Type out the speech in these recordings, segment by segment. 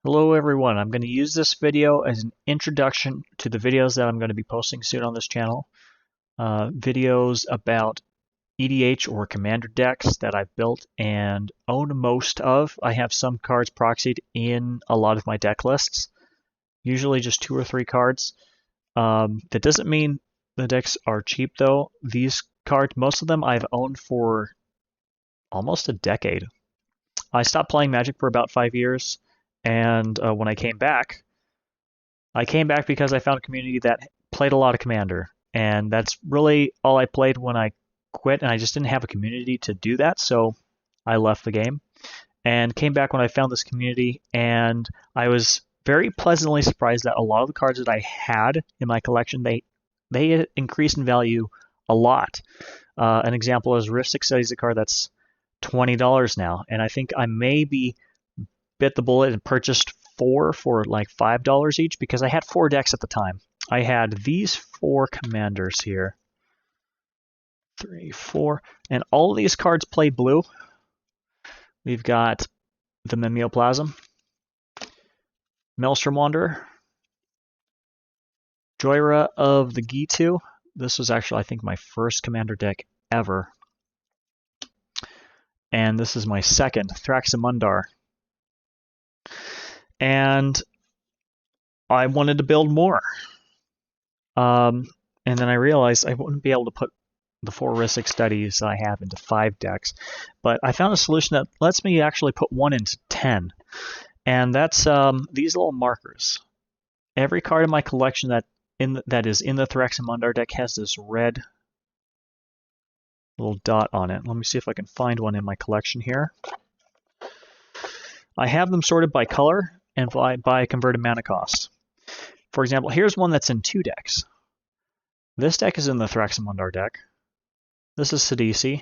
Hello everyone, I'm going to use this video as an introduction to the videos that I'm going to be posting soon on this channel. Videos about EDH or commander decks that I've built and own most of. I have some cards proxied in a lot of my deck lists, usually just 2 or 3 cards. That doesn't mean the decks are cheap though. These cards, most of them I've owned for almost a decade. I stopped playing Magic for about 5 years. And when I came back because I found a community that played a lot of Commander. And that's really all I played when I quit, and I just didn't have a community to do that, so I left the game. And came back when I found this community, and I was very pleasantly surprised that a lot of the cards that I had in my collection, they increased in value a lot. An example is Rhystic Study is a card that's $20 now, and I think I maybe bit the bullet and purchased 4 for like $5 each because I had 4 decks at the time. I had these 4 commanders here. 3, 4, and all of these cards play blue. We've got the Mimeoplasm, Maelstrom Wanderer, Joyra of the Gitu. This was actually, I think, my first commander deck ever. And this is my second, Thraximundar. And I wanted to build more. And then I realized I wouldn't be able to put the 4 Rhystic Studies I have into 5 decks. But I found a solution that lets me actually put 1 into 10. And that's these little markers. Every card in my collection that is in the Thraximundar deck has this red little dot on it. Let me see if I can find one in my collection here. I have them sorted by color and by converted mana cost. For example, here's one that's in 2 decks. This deck is in the Thraximundar deck. This is Sidisi.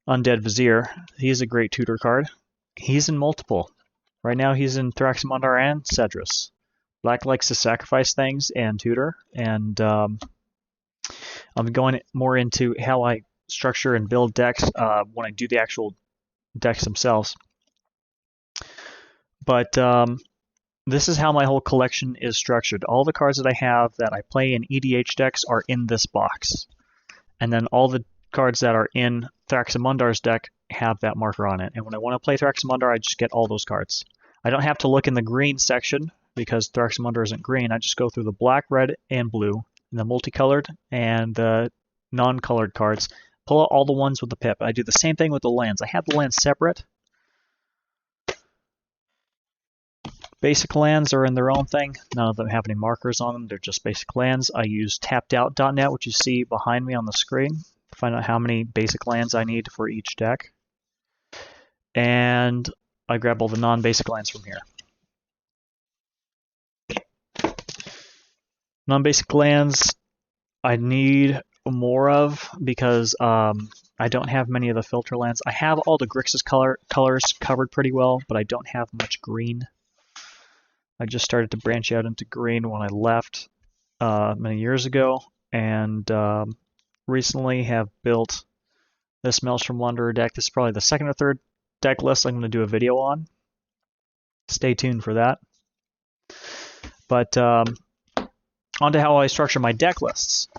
Undead Vizier. He's a great tutor card. He's in multiple. Right now he's in Thraximundar and Cedrus. Black likes to sacrifice things and tutor, and I'm going more into how I structure and build decks when I do the actual decks themselves. But this is how my whole collection is structured. All the cards that I have that I play in EDH decks are in this box. And then all the cards that are in Thraximundar's deck have that marker on it. And when I want to play Thraximundar, I just get all those cards. I don't have to look in the green section because Thraximundar isn't green. I just go through the black, red, and blue, and the multicolored and the non-colored cards. Pull out all the ones with the pip. I do the same thing with the lands. I have the lands separate. Basic lands are in their own thing. None of them have any markers on them. They're just basic lands. I use tappedout.net, which you see behind me on the screen, to find out how many basic lands I need for each deck. And I grab all the non-basic lands from here. Non-basic lands I need more of because I don't have many of the filter lands. I have all the Grixis colors covered pretty well, but I don't have much green. I just started to branch out into green when I left many years ago, and recently have built this Maelstrom Wanderer deck. This is probably the 2nd or 3rd deck list I'm going to do a video on. Stay tuned for that. But on to how I structure my deck lists.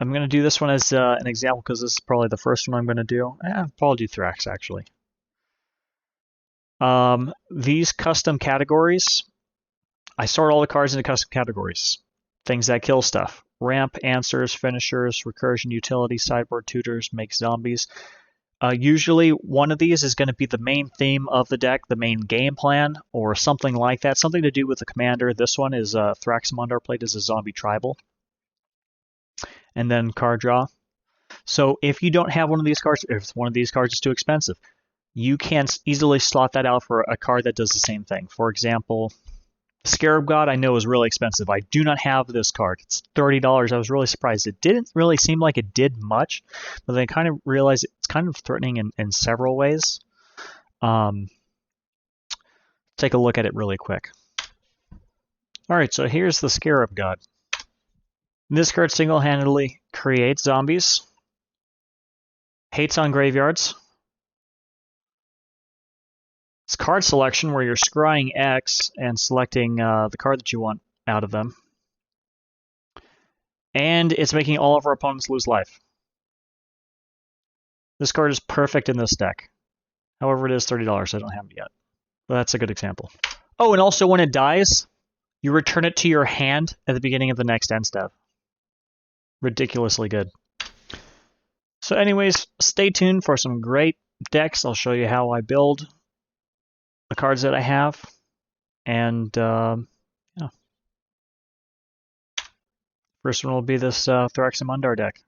I'm going to do this one as an example because this is probably the first one I'm going to do. I'll probably do Thrax, actually. These custom categories, I sort all the cards into custom categories. Things that kill stuff. Ramp, answers, finishers, recursion, utility, sideboard, tutors, make zombies. Usually one of these is going to be the main theme of the deck, the main game plan, or something like that. Something to do with the commander. This one is Thraximundar played as a zombie tribal. And then card draw. So if you don't have one of these cards, if one of these cards is too expensive, you can easily slot that out for a card that does the same thing. For example, Scarab God I know is really expensive. I do not have this card. It's $30. I was really surprised. It didn't really seem like it did much, but then I kind of realized it's kind of threatening in several ways. Take a look at it really quick. Alright, so here's the Scarab God. This card single-handedly creates zombies, hates on graveyards, It's card selection, where you're scrying X and selecting the card that you want out of them. And it's making all of our opponents lose life. This card is perfect in this deck. However, it is $30, so I don't have it yet. But that's a good example. Oh, and also when it dies, you return it to your hand at the beginning of the next end step. Ridiculously good. So anyways, stay tuned for some great decks. I'll show you how I build the cards that I have. And yeah. First one will be this Thraxamundar deck.